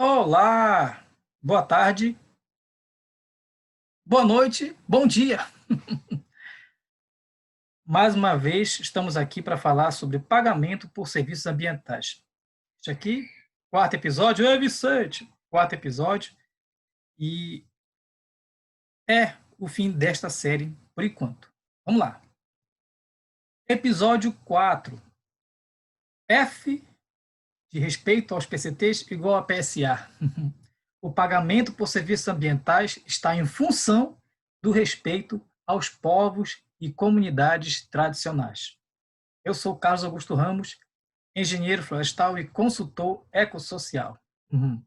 Olá, boa tarde, boa noite, bom dia. Mais uma vez, estamos aqui para falar sobre pagamento por serviços ambientais. Este aqui, quarto episódio. Oi, Vicente! Quarto episódio. E é o fim desta série, por enquanto. Vamos lá. Episódio 4. F de respeito aos PCTs igual a PSA. O pagamento por serviços ambientais está em função do respeito aos povos e comunidades tradicionais. Eu sou Carlos Augusto Ramos, engenheiro florestal e consultor ecossocial. Uhum.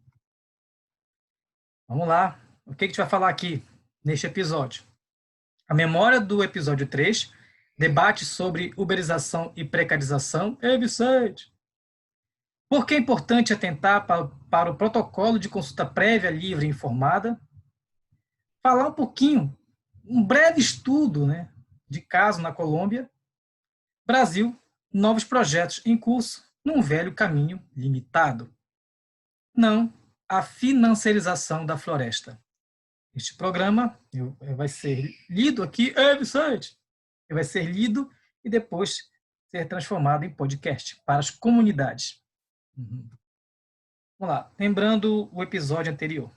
Vamos lá. O que a gente vai falar aqui neste episódio? A memória do episódio 3, debate sobre uberização e precarização. Ei, Vicente! Por que é importante atentar para o protocolo de consulta prévia, livre e informada? Falar um pouquinho, um breve estudo, de caso na Colômbia. Brasil, novos projetos em curso, num velho caminho limitado. Não a financiarização da floresta. Este programa vai ser lido aqui, Vicente, vai ser lido e depois ser transformado em podcast para as comunidades. Uhum. Vamos lá, lembrando o episódio anterior.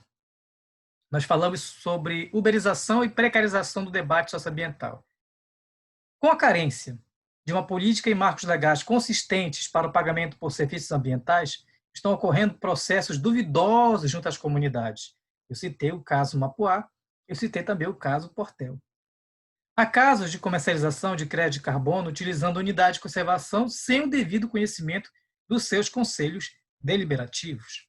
Nós falamos sobre uberização e precarização do debate socioambiental. Com a carência de uma política e marcos legais consistentes para o pagamento por serviços ambientais, estão ocorrendo processos duvidosos junto às comunidades. Eu citei o caso Mapuá, eu citei também o caso Portel. Há casos de comercialização de crédito de carbono utilizando unidade de conservação sem o devido conhecimento dos seus conselhos deliberativos.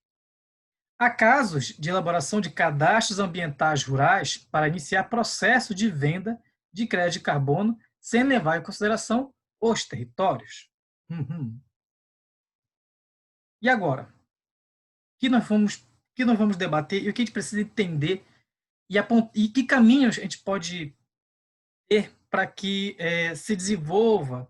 Há casos de elaboração de cadastros ambientais rurais para iniciar processo de venda de crédito de carbono sem levar em consideração os territórios. Uhum. E agora? O que nós vamos debater e o que a gente precisa entender e que caminhos a gente pode ter para que se desenvolva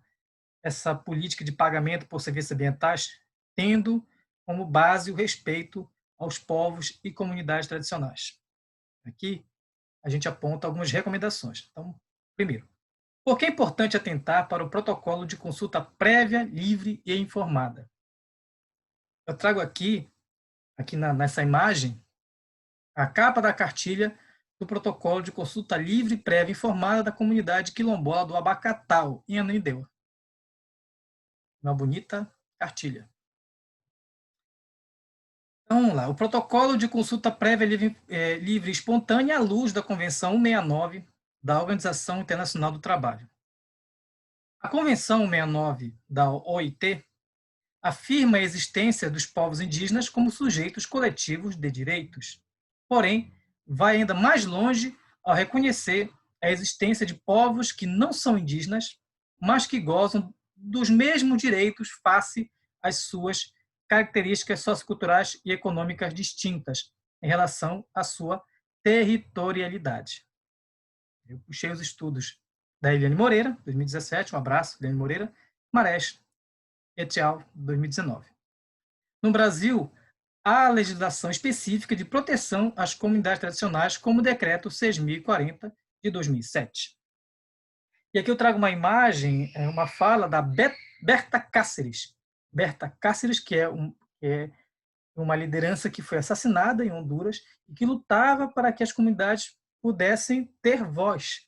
essa política de pagamento por serviços ambientais, tendo como base o respeito aos povos e comunidades tradicionais. Aqui a gente aponta algumas recomendações. Então, primeiro, por que é importante atentar para o protocolo de consulta prévia, livre e informada? Eu trago aqui nessa imagem, a capa da cartilha do protocolo de consulta livre, prévia e informada da comunidade quilombola do Abacatal, em Ananindeua. Uma bonita cartilha. Então, vamos lá. O protocolo de consulta prévia livre e espontânea à luz da Convenção 169 da Organização Internacional do Trabalho. A Convenção 169 da OIT afirma a existência dos povos indígenas como sujeitos coletivos de direitos. Porém, vai ainda mais longe ao reconhecer a existência de povos que não são indígenas, mas que gozam dos mesmos direitos face às suas características socioculturais e econômicas distintas em relação à sua territorialidade. Eu puxei os estudos da Eliane Moreira, 2017, um abraço, Eliane Moreira, Marés, et al., 2019. No Brasil, há legislação específica de proteção às comunidades tradicionais, como o Decreto 6.040, de 2007. E aqui eu trago uma imagem, uma fala da Berta Cáceres. Berta Cáceres, que é uma liderança que foi assassinada em Honduras e que lutava para que as comunidades pudessem ter voz.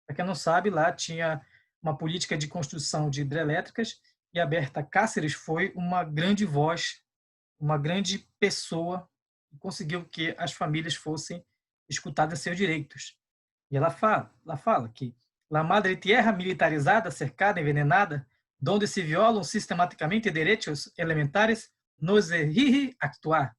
Para quem não sabe, lá tinha uma política de construção de hidrelétricas e a Berta Cáceres foi uma grande voz, uma grande pessoa que conseguiu que as famílias fossem escutadas seus direitos. E ela fala que la madre tierra militarizada, cercada, envenenada, donde se violam sistematicamente direitos elementares, nos exige actuar.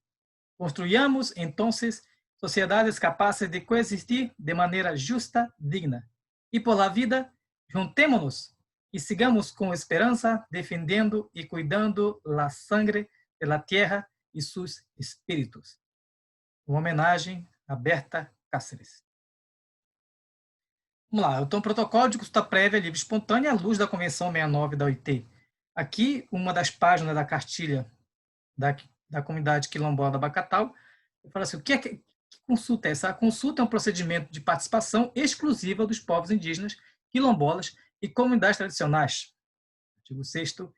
Construyamos, entonces, sociedades capaces de coexistir de maneira justa, digna. E por la vida, juntémonos e sigamos com esperança, defendendo e cuidando la sangre de la tierra e sus espíritos. Uma homenagem a Berta Cáceres. Vamos lá, então, o protocolo de consulta prévia livre e espontânea à luz da Convenção 69 da OIT. Aqui, uma das páginas da cartilha da comunidade quilombola da Abacatal. Eu falo assim, que consulta é essa? A consulta é um procedimento de participação exclusiva dos povos indígenas, quilombolas e comunidades tradicionais, artigo 6º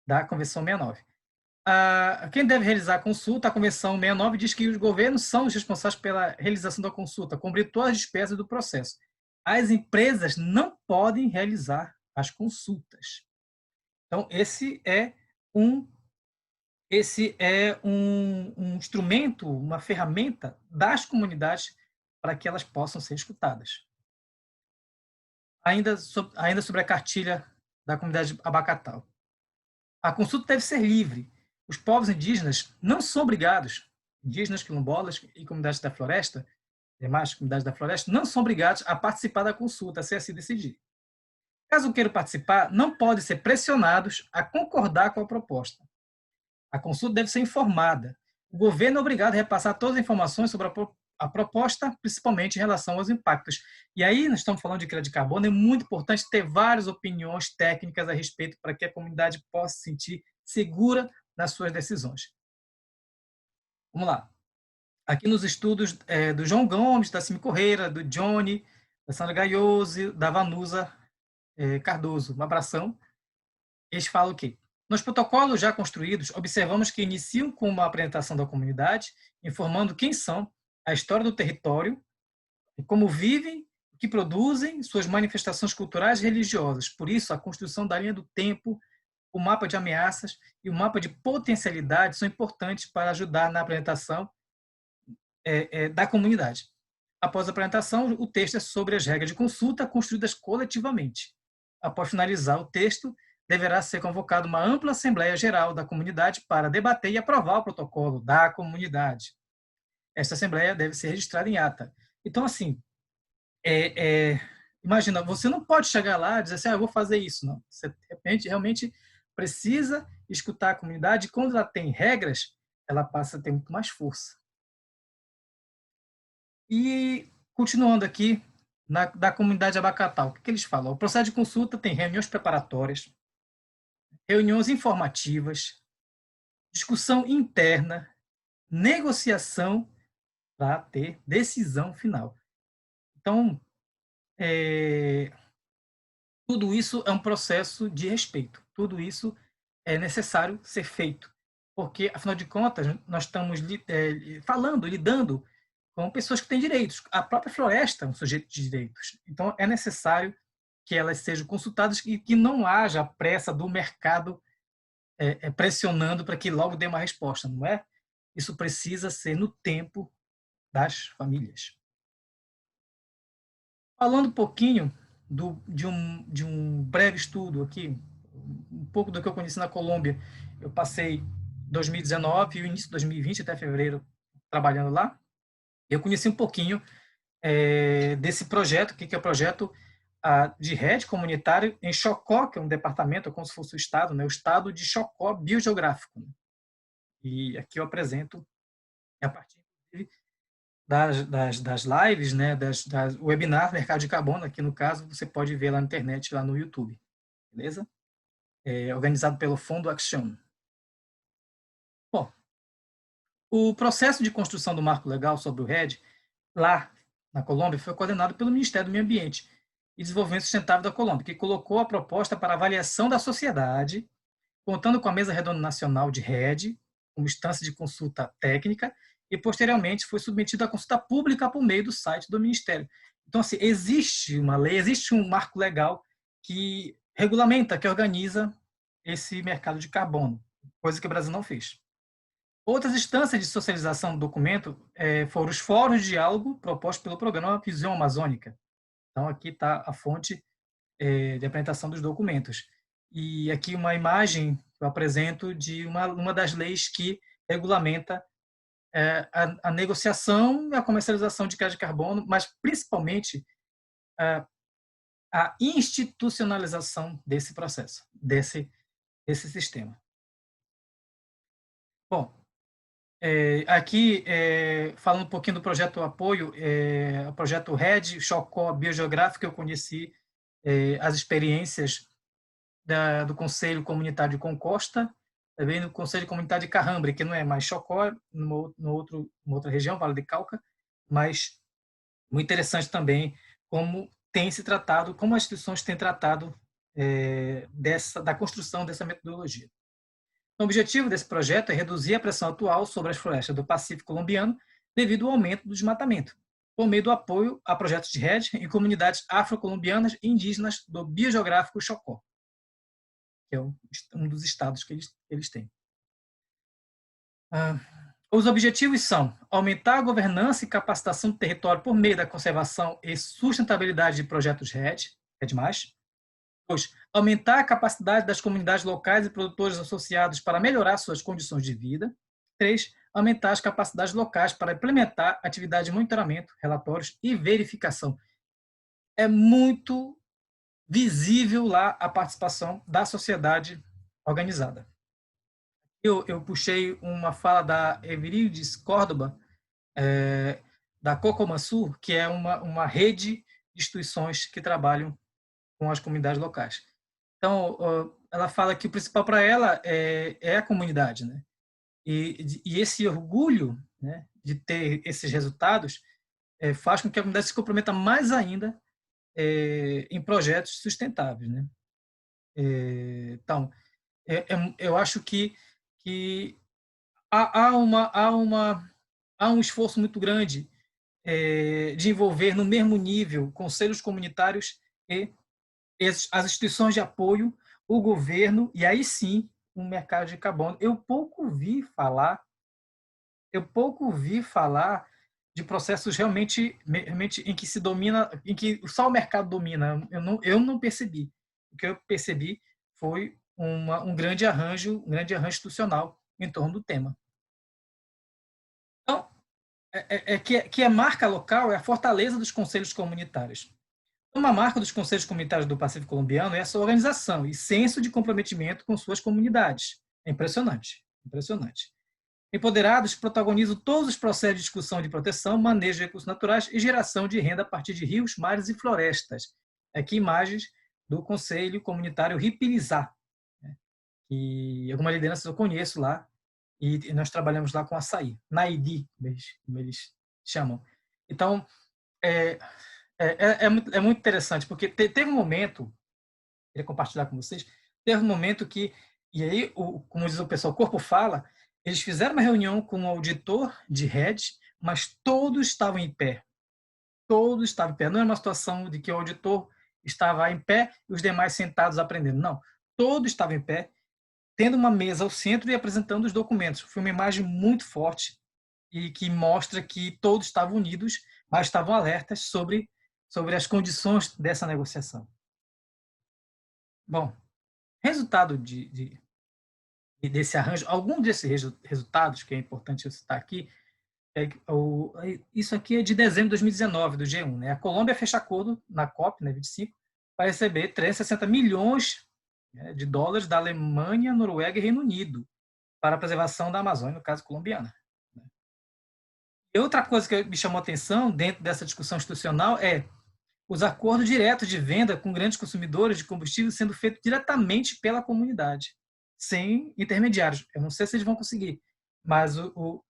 da Convenção 69. Quem deve realizar a consulta? A Convenção 69 diz que os governos são os responsáveis pela realização da consulta, cobrir todas as despesas do processo. As empresas não podem realizar as consultas. Então, esse é um instrumento, uma ferramenta das comunidades para que elas possam ser escutadas. Ainda sobre a cartilha da comunidade Abacatal. A consulta deve ser livre. Os povos indígenas não são obrigados, indígenas, quilombolas e comunidades da floresta, demais comunidades da floresta, não são obrigados a participar da consulta, se assim decidir. Caso queiram participar, não podem ser pressionados a concordar com a proposta. A consulta deve ser informada. O governo é obrigado a repassar todas as informações sobre a proposta, principalmente em relação aos impactos. E aí, nós estamos falando de crédito de carbono, é muito importante ter várias opiniões técnicas a respeito para que a comunidade possa se sentir segura nas suas decisões. Vamos lá. Aqui nos estudos do João Gomes, da Cime Correia, do Johnny, da Sandra Gaioso, da Vanusa Cardoso. Um abração. Eles falam o quê? Nos protocolos já construídos, observamos que iniciam com uma apresentação da comunidade, informando quem são, a história do território, como vivem, o que produzem, suas manifestações culturais e religiosas. Por isso, a construção da linha do tempo, o mapa de ameaças e o mapa de potencialidades são importantes para ajudar na apresentação da comunidade. Após a apresentação, o texto é sobre as regras de consulta construídas coletivamente. Após finalizar o texto, deverá ser convocada uma ampla Assembleia Geral da comunidade para debater e aprovar o protocolo da comunidade. Esta Assembleia deve ser registrada em ata. Então, assim, imagina, você não pode chegar lá e dizer assim, eu vou fazer isso. Não. Você realmente precisa escutar a comunidade e quando ela tem regras, ela passa a ter muito mais força. E, continuando aqui, da comunidade Abacatal, o que eles falam? O processo de consulta tem reuniões preparatórias, reuniões informativas, discussão interna, negociação para ter decisão final. Então, tudo isso é um processo de respeito, tudo isso é necessário ser feito, porque, afinal de contas, nós estamos lidando com pessoas que têm direitos. A própria floresta é um sujeito de direitos. Então, é necessário que elas sejam consultadas e que não haja pressa do mercado pressionando para que logo dê uma resposta, não é? Isso precisa ser no tempo das famílias. Falando um pouquinho de um breve estudo aqui, um pouco do que eu conheci na Colômbia, eu passei 2019 e o início de 2020, até fevereiro, trabalhando lá. Eu conheci um pouquinho desse projeto, que é o projeto de rede comunitária em Chocó, que é um departamento, como se fosse o estado, né? O estado de Chocó biogeográfico. E aqui eu apresento, a partir das lives, né? das webinars Mercado de Carbono, aqui no caso, você pode ver lá na internet, lá no YouTube. Beleza? Organizado pelo Fundo Action. Bom, o processo de construção do marco legal sobre o RED, lá na Colômbia, foi coordenado pelo Ministério do Meio Ambiente e Desenvolvimento Sustentável da Colômbia, que colocou a proposta para avaliação da sociedade, contando com a Mesa Redonda Nacional de RED, como instância de consulta técnica, e posteriormente foi submetido à consulta pública por meio do site do Ministério. Então, assim, existe uma lei, existe um marco legal que regulamenta, que organiza esse mercado de carbono, coisa que o Brasil não fez. Outras instâncias de socialização do documento foram os fóruns de diálogo propostos pelo programa Visão Amazônica. Então, aqui está a fonte de apresentação dos documentos. E aqui uma imagem que eu apresento de uma das leis que regulamenta a negociação e a comercialização de crédito de carbono, mas principalmente a institucionalização desse processo, desse sistema. Bom, aqui, falando um pouquinho do projeto apoio, o projeto RED, Chocó Biogeográfico, eu conheci as experiências do Conselho Comunitário de Concosta, também no Conselho Comunitário de Carrambre, que não é mais Chocó, numa outra região, Vale de Cauca, mas muito interessante também como tem se tratado, como as instituições têm tratado da construção dessa metodologia. O objetivo desse projeto é reduzir a pressão atual sobre as florestas do Pacífico colombiano devido ao aumento do desmatamento, por meio do apoio a projetos de rede em comunidades afro-colombianas e indígenas do biogeográfico Chocó, que é um dos estados que eles têm. Os objetivos são aumentar a governança e capacitação do território por meio da conservação e sustentabilidade de projetos RED, RED+. 2. Aumentar a capacidade das comunidades locais e produtores associados para melhorar suas condições de vida. 3. Aumentar as capacidades locais para implementar atividades de monitoramento, relatórios e verificação. É muito visível lá a participação da sociedade organizada. Eu puxei uma fala da Everides Córdoba, da Cocomansur, que é uma rede de instituições que trabalham com as comunidades locais. Então, ela fala que o principal para ela é a comunidade, né? E esse orgulho, né, de ter esses resultados faz com que a comunidade se comprometa mais ainda em projetos sustentáveis, né? Então, eu acho que há um esforço muito grande de envolver no mesmo nível conselhos comunitários e as instituições de apoio, o governo e aí sim o mercado de carbono. Eu pouco vi falar de processos realmente em que se domina, em que só o mercado domina. Eu não percebi. O que eu percebi foi um grande arranjo institucional em torno do tema. Então, que a marca local é a fortaleza dos conselhos comunitários. Uma marca dos conselhos comunitários do Pacífico colombiano é a sua organização e senso de comprometimento com suas comunidades. É impressionante, impressionante. Empoderados protagonizam todos os processos de discussão de proteção, manejo de recursos naturais e geração de renda a partir de rios, mares e florestas. Aqui imagens do Conselho Comunitário Ripilizá, né, que algumas lideranças eu conheço lá, e nós trabalhamos lá com açaí, Naidi, como eles chamam. Então, é muito interessante, porque teve um momento, queria compartilhar com vocês, teve um momento que, e aí, como diz o pessoal, o corpo fala, eles fizeram uma reunião com o auditor de rede, mas todos estavam em pé. Todos estavam em pé. Não era uma situação de que o auditor estava em pé e os demais sentados aprendendo. Não. Todos estavam em pé, tendo uma mesa ao centro e apresentando os documentos. Foi uma imagem muito forte e que mostra que todos estavam unidos, mas estavam alertas sobre as condições dessa negociação. Bom, resultado desse arranjo, algum desses resultados, que é importante eu citar aqui, isso aqui é de dezembro de 2019, do G1. Né? A Colômbia fecha acordo na COP, né, 25, para receber 360 milhões, né, de dólares da Alemanha, Noruega e Reino Unido para a preservação da Amazônia, no caso colombiana. Né? E outra coisa que me chamou a atenção dentro dessa discussão institucional é os acordos diretos de venda com grandes consumidores de combustível sendo feitos diretamente pela comunidade, sem intermediários. Eu não sei se eles vão conseguir, mas eu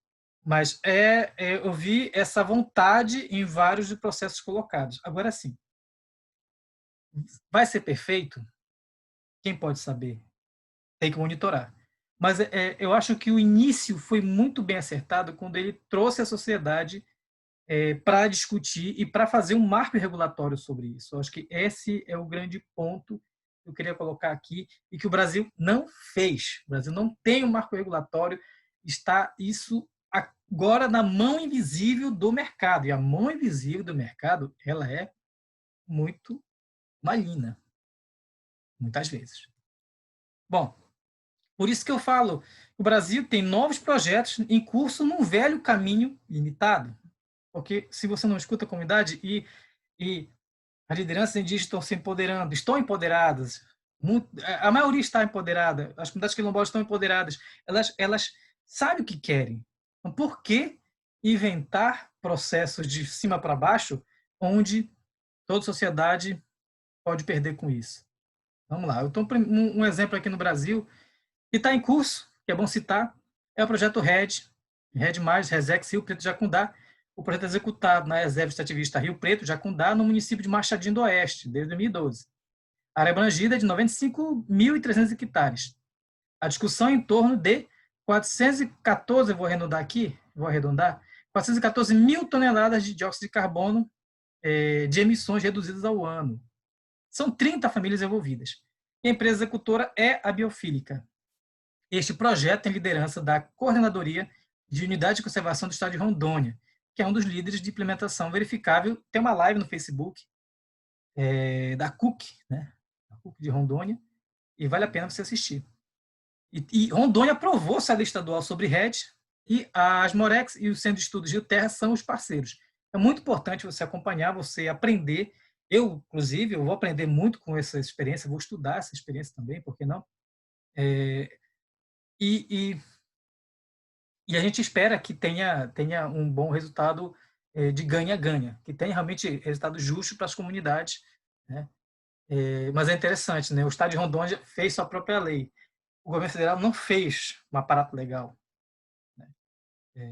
vi essa vontade em vários dos processos colocados. Agora sim, vai ser perfeito? Quem pode saber? Tem que monitorar. Mas eu acho que o início foi muito bem acertado quando ele trouxe a sociedade para discutir e para fazer um marco regulatório sobre isso. Eu acho que esse é o grande ponto que eu queria colocar aqui e que o Brasil não fez. O Brasil não tem um marco regulatório, está isso agora na mão invisível do mercado. E a mão invisível do mercado, ela é muito maligna, muitas vezes. Bom, por isso que eu falo, o Brasil tem novos projetos em curso num velho caminho limitado. Porque se você não escuta a comunidade e as lideranças indígenas estão se empoderando, estão empoderadas, a maioria está empoderada, as comunidades quilombolas estão empoderadas, elas sabem o que querem. Então, por que inventar processos de cima para baixo, onde toda sociedade pode perder com isso? Vamos lá, eu estou um exemplo aqui no Brasil que está em curso, que é bom citar, é o projeto RED, RED+, Resex Rio Preto Jacundá, o projeto executado na Reserva Extrativista Rio Preto Jacundá, no município de Machadinho do Oeste, desde 2012. A área abrangida é de 95.300 hectares. A discussão é em torno de 414, eu vou arredondar aqui, 414 mil toneladas de dióxido de carbono de emissões reduzidas ao ano. São 30 famílias envolvidas. E a empresa executora é a Biofílica. Este projeto tem liderança da Coordenadoria de Unidade de Conservação do Estado de Rondônia, que é um dos líderes de implementação verificável. Tem uma live no Facebook da CUC, né? A CUC de Rondônia, e vale a pena você assistir. E Rondônia aprovou essa lei estadual sobre RED, e a Asmorex e o Centro de Estudos Rio Terra são os parceiros. É muito importante você acompanhar, você aprender. Eu, inclusive, eu vou aprender muito com essa experiência, vou estudar essa experiência também, por que não? E a gente espera que tenha um bom resultado de ganha-ganha, que tenha realmente resultado justo para as comunidades, né? Mas é interessante, né? O Estado de Rondônia fez sua própria lei. O governo federal não fez um aparato legal, né?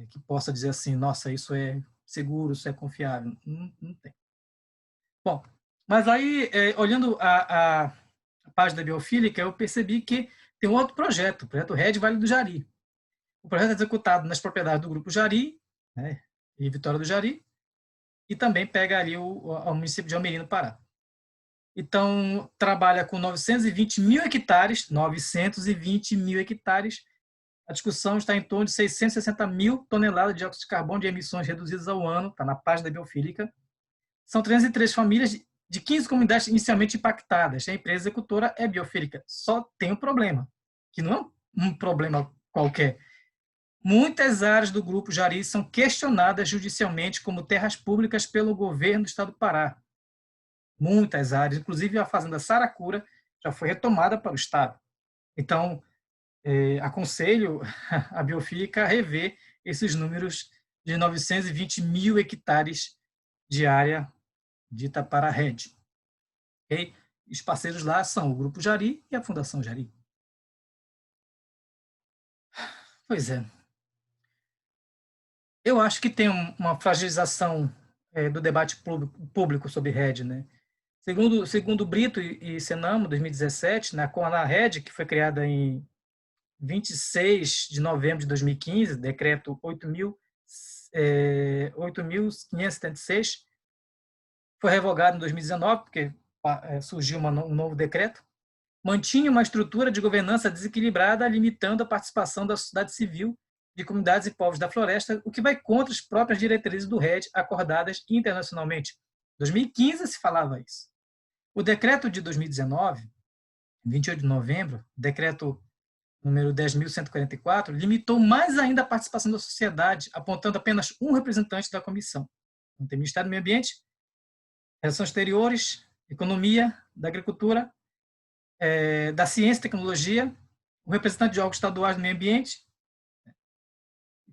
Que possa dizer assim, nossa, isso é seguro, isso é confiável. Não tem. Bom, mas aí, olhando a página da Biofílica, eu percebi que tem um outro projeto, o projeto RED Vale do Jari. O projeto é executado nas propriedades do Grupo Jari, né, e Vitória do Jari, e também pega ali o município de Almeri, no Pará. Então, trabalha com 920 mil hectares, 920 mil hectares. A discussão está em torno de 660 mil toneladas de dióxido de carbono de emissões reduzidas ao ano, está na página da Biofílica. São 303 famílias de 15 comunidades inicialmente impactadas. A empresa executora é Biofílica. Só tem um problema, que não é um problema qualquer. Muitas áreas do Grupo Jari são questionadas judicialmente como terras públicas pelo governo do estado do Pará. Muitas áreas, inclusive a fazenda Saracura, já foi retomada para o estado. Então, aconselho a Biofílica a rever esses números de 920 mil hectares de área dita para a RED. Okay? Os parceiros lá são o Grupo Jari e a Fundação Jari. Pois é. Eu acho que tem uma fragilização do debate público sobre RED, né? Segundo Brito e Senamo, 2017, né, com a RED, que foi criada em 26 de novembro de 2015, decreto 8.576, foi revogado em 2019, porque surgiu um novo decreto, mantinha uma estrutura de governança desequilibrada, limitando a participação da sociedade civil, de comunidades e povos da floresta, o que vai contra as próprias diretrizes do RED acordadas internacionalmente. Em 2015 se falava isso. O decreto de 2019, 28 de novembro, decreto número 10.144, limitou mais ainda a participação da sociedade, apontando apenas um representante da comissão. Então, tem Ministério do Meio Ambiente, Relações Exteriores, Economia, da Agricultura, da Ciência e Tecnologia, o representante de órgãos estaduais do meio ambiente,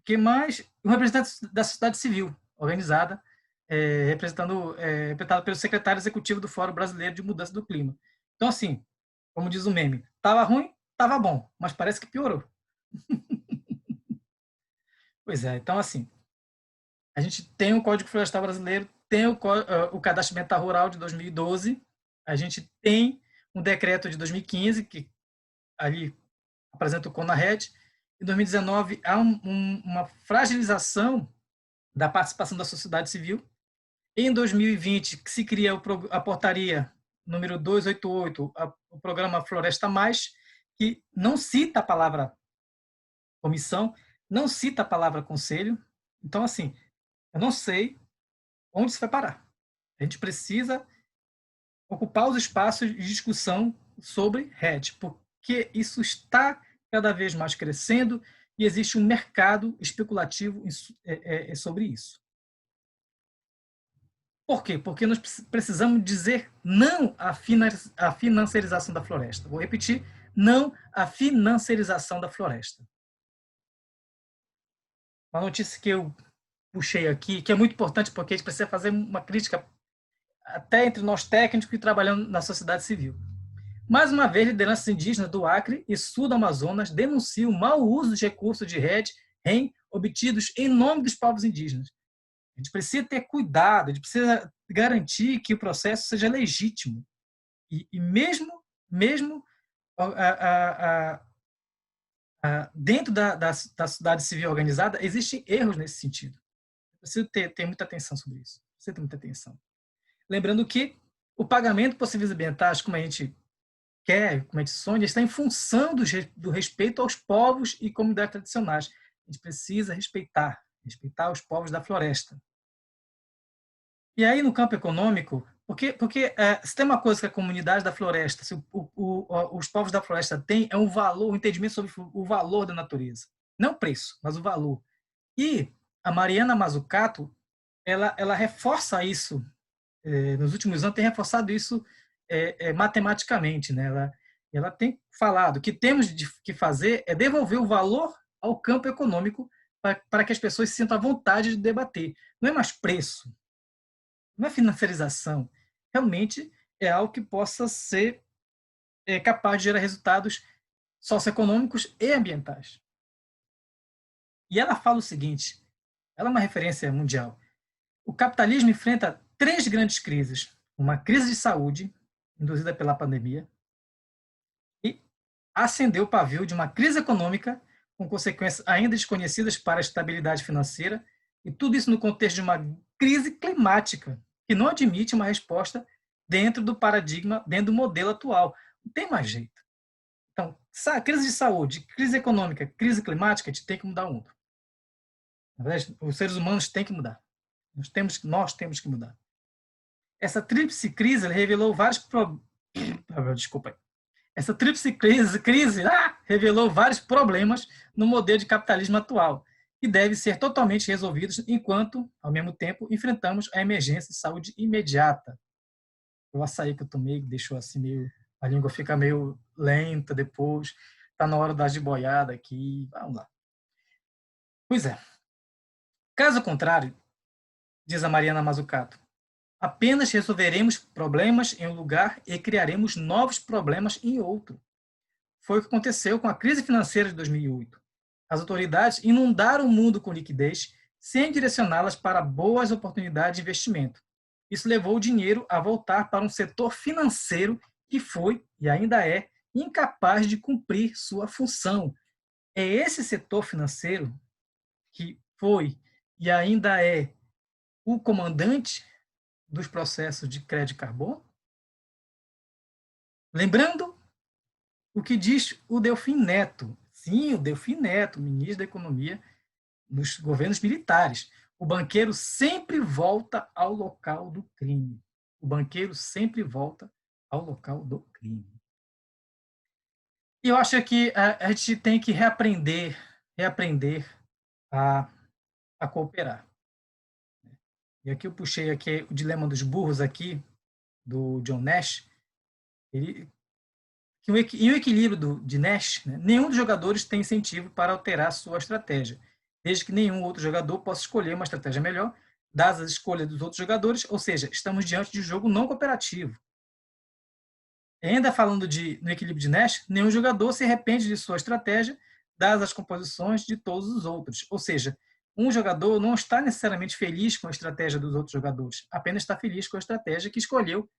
que mais? Um representante da sociedade civil organizada, representado pelo secretário executivo do Fórum Brasileiro de Mudança do Clima. Então, assim, como diz o meme, estava ruim, estava bom, mas parece que piorou. Pois é, então, assim, a gente tem o Código Florestal Brasileiro, tem o Cadastro Ambiental Rural de 2012, a gente tem um decreto de 2015, que ali apresenta o CONARED. Em 2019, há uma fragilização da participação da sociedade civil. Em 2020, que se cria a portaria número 288, o programa Floresta Mais, que não cita a palavra comissão, não cita a palavra conselho. Então, assim, eu não sei onde isso vai parar. A gente precisa ocupar os espaços de discussão sobre RED, porque isso está cada vez mais crescendo e existe um mercado especulativo sobre isso. Por quê? Porque nós precisamos dizer não à financiarização da floresta. Vou repetir, não à financiarização da floresta. Uma notícia que eu puxei aqui, que é muito importante porque a gente precisa fazer uma crítica até entre nós técnicos que trabalhamos na sociedade civil. Mais uma vez, lideranças indígenas do Acre e sul do Amazonas denunciam o mau uso dos recursos de REN obtidos em nome dos povos indígenas. A gente precisa ter cuidado, a gente precisa garantir que o processo seja legítimo. E mesmo dentro da sociedade civil organizada, existem erros nesse sentido. Preciso ter muita atenção sobre isso. Precisa ter muita atenção. Lembrando que o pagamento por serviços ambientais, como a gente quer, como a gente sonha, está em função do respeito aos povos e comunidades tradicionais. A gente precisa respeitar os povos da floresta. E aí, no campo econômico, porque se tem uma coisa que a comunidade da floresta, se os povos da floresta têm, é um valor, um entendimento sobre o valor da natureza. Não o preço, mas o valor. E a Mariana Mazzucato, ela reforça isso, nos últimos anos tem reforçado isso matematicamente. Né? Ela tem falado que temos que fazer é devolver o valor ao campo econômico para que as pessoas se sintam à vontade de debater. Não é mais preço, não é financiarização. Realmente é algo que possa ser capaz de gerar resultados socioeconômicos e ambientais. E ela fala o seguinte, ela é uma referência mundial. O capitalismo enfrenta 3 grandes crises. Uma crise de saúde, induzida pela pandemia, e acendeu o pavio de uma crise econômica, com consequências ainda desconhecidas para a estabilidade financeira, e tudo isso no contexto de uma crise climática, que não admite uma resposta dentro do paradigma, dentro do modelo atual. Não tem mais jeito. Então, crise de saúde, crise econômica, crise climática, a gente tem que mudar o mundo. Na verdade, os seres humanos têm que mudar. Nós temos que mudar. Essa tríplice crise revelou vários Desculpa. Essa tríplice crise revelou vários problemas no modelo de capitalismo atual que devem ser totalmente resolvidos enquanto, ao mesmo tempo, enfrentamos a emergência de saúde imediata. O açaí que eu tomei deixou assim meio... A língua fica meio lenta depois. Está na hora da jiboiada aqui. Vamos lá. Pois é. Caso contrário, diz a Mariana Mazzucato, apenas resolveremos problemas em um lugar e criaremos novos problemas em outro. Foi o que aconteceu com a crise financeira de 2008. As autoridades inundaram o mundo com liquidez sem direcioná-las para boas oportunidades de investimento. Isso levou o dinheiro a voltar para um setor financeiro que foi, e ainda é, incapaz de cumprir sua função. É esse setor financeiro que foi e ainda é o comandante dos processos de crédito carbono? Lembrando o que diz o Delfim Neto. Sim, o Delfim Neto, ministro da Economia dos governos militares. O banqueiro sempre volta ao local do crime. O banqueiro sempre volta ao local do crime. E eu acho que a gente tem que reaprender a cooperar. E aqui eu puxei aqui o Dilema dos Burros aqui, do John Nash. Em o equilíbrio de Nash, né, nenhum dos jogadores tem incentivo para alterar sua estratégia, desde que nenhum outro jogador possa escolher uma estratégia melhor, dadas as escolhas dos outros jogadores, ou seja, estamos diante de um jogo não cooperativo. E ainda falando no equilíbrio de Nash, nenhum jogador se arrepende de sua estratégia, dadas as composições de todos os outros. Ou seja, um jogador não está necessariamente feliz com a estratégia dos outros jogadores, apenas está feliz com a estratégia que escolheu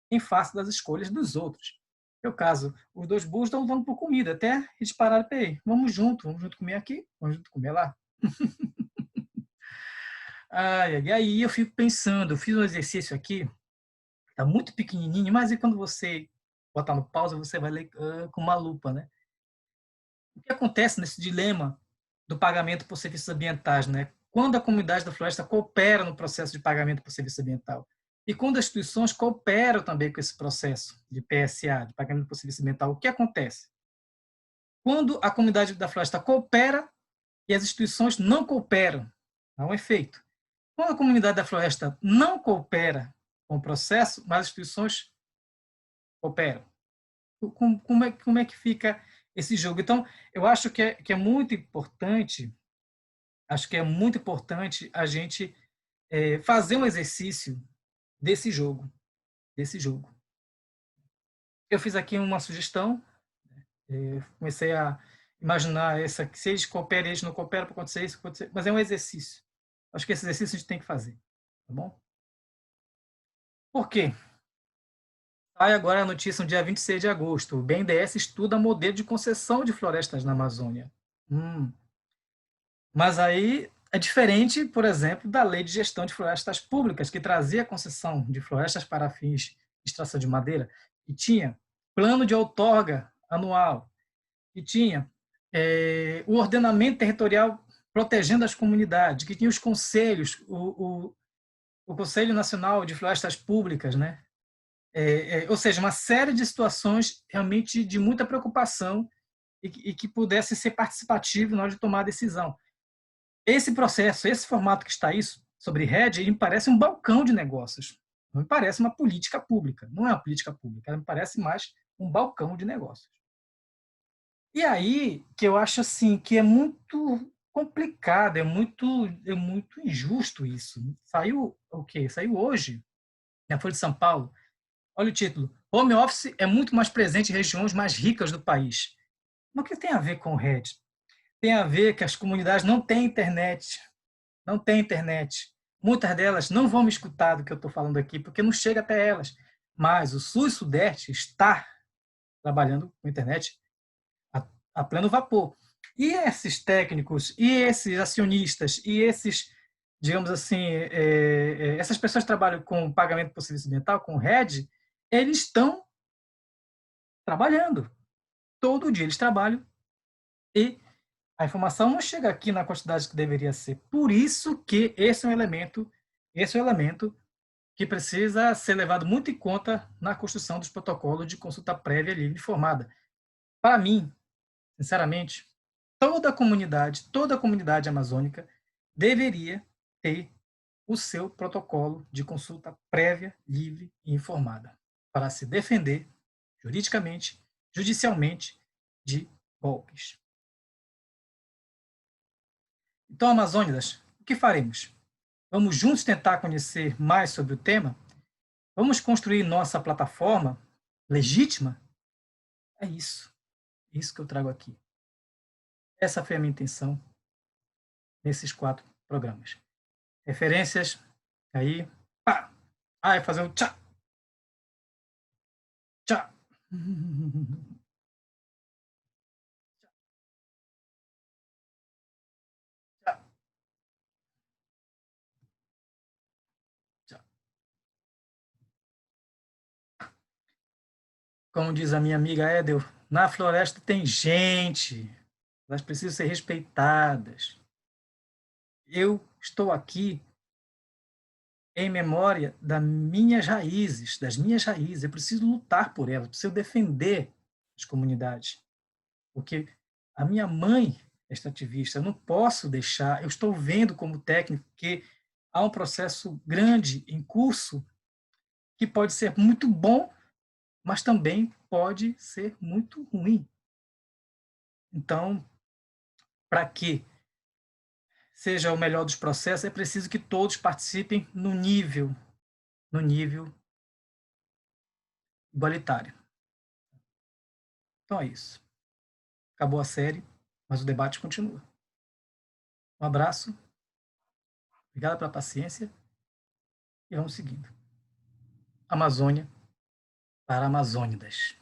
em face das escolhas dos outros. No caso, os 2 burros estão lutando por comida, até eles pararam, peraí, vamos junto comer aqui, vamos junto comer lá. E aí eu fico pensando, eu fiz um exercício aqui, está muito pequenininho, mas e quando você botar no pausa, você vai ler com uma lupa, né? O que acontece nesse dilema do pagamento por serviços ambientais, né? Quando a comunidade da floresta coopera no processo de pagamento por serviço ambiental e quando as instituições cooperam também com esse processo de PSA, de pagamento por serviço ambiental, o que acontece? Quando a comunidade da floresta coopera e as instituições não cooperam, há um efeito. Quando a comunidade da floresta não coopera com o processo, mas as instituições cooperam. Como é que fica esse jogo? Então, eu acho que é muito importante, a gente fazer um exercício desse jogo. Eu fiz aqui uma sugestão, comecei a imaginar essa, se eles cooperam, eles não cooperam para acontecer isso, acontecer, mas é um exercício. Acho que esse exercício a gente tem que fazer, tá bom? Por quê? Sai agora a notícia no dia 26 de agosto. O BNDES estuda modelo de concessão de florestas na Amazônia. Hum. Mas aí é diferente, por exemplo, da Lei de Gestão de Florestas Públicas, que trazia a concessão de florestas para fins de extração de madeira, e tinha plano de outorga anual, e tinha o ordenamento territorial protegendo as comunidades, que tinha os conselhos, o Conselho Nacional de Florestas Públicas, né? Ou seja, uma série de situações realmente de muita preocupação e que pudesse ser participativo na hora de tomar a decisão. Esse processo, esse formato que está isso, sobre rede, ele me parece um balcão de negócios. Não me parece uma política pública. Não é uma política pública, ela me parece mais um balcão de negócios. E aí que eu acho assim que é muito complicado, é muito injusto isso. Saiu o quê? Saiu hoje, na Folha de São Paulo. Olha o título: Home office é muito mais presente em regiões mais ricas do país. Mas o que tem a ver com rede? Tem a ver que as comunidades não têm internet, não têm internet. Muitas delas não vão me escutar do que eu estou falando aqui, porque não chega até elas. Mas o Sul e Sudeste está trabalhando com internet a pleno vapor. E esses técnicos, e esses acionistas, e esses, digamos assim, essas pessoas que trabalham com pagamento por serviço ambiental, com RED, eles estão trabalhando. Todo dia eles trabalham e a informação não chega aqui na quantidade que deveria ser. Por isso que esse é um elemento que precisa ser levado muito em conta na construção dos protocolos de consulta prévia livre e informada. Para mim, sinceramente, toda a comunidade amazônica deveria ter o seu protocolo de consulta prévia, livre e informada para se defender juridicamente, judicialmente de golpes. Então, Amazônidas, o que faremos? Vamos juntos tentar conhecer mais sobre o tema? Vamos construir nossa plataforma legítima? É isso que eu trago aqui. Essa foi a minha intenção nesses 4 programas. Referências, aí, pá! Ah, é fazer um tchá, tchá. Tchá, tchá. Como diz a minha amiga Edel, na floresta tem gente, elas precisam ser respeitadas. Eu estou aqui em memória das minhas raízes. Eu preciso lutar por elas, preciso defender as comunidades, porque a minha mãe é extrativista. Eu não posso deixar. Eu estou vendo como técnico que há um processo grande em curso que pode ser muito bom, mas também pode ser muito ruim. Então, para que seja o melhor dos processos, é preciso que todos participem no nível igualitário. Então é isso. Acabou a série, mas o debate continua. Um abraço, obrigado pela paciência e vamos seguindo. Amazônia para Amazônidas.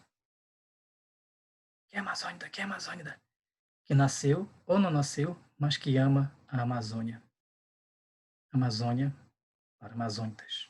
Que é Amazônida? Que é Amazônida? Que nasceu ou não nasceu, mas que ama a Amazônia. Amazônia para Amazônidas.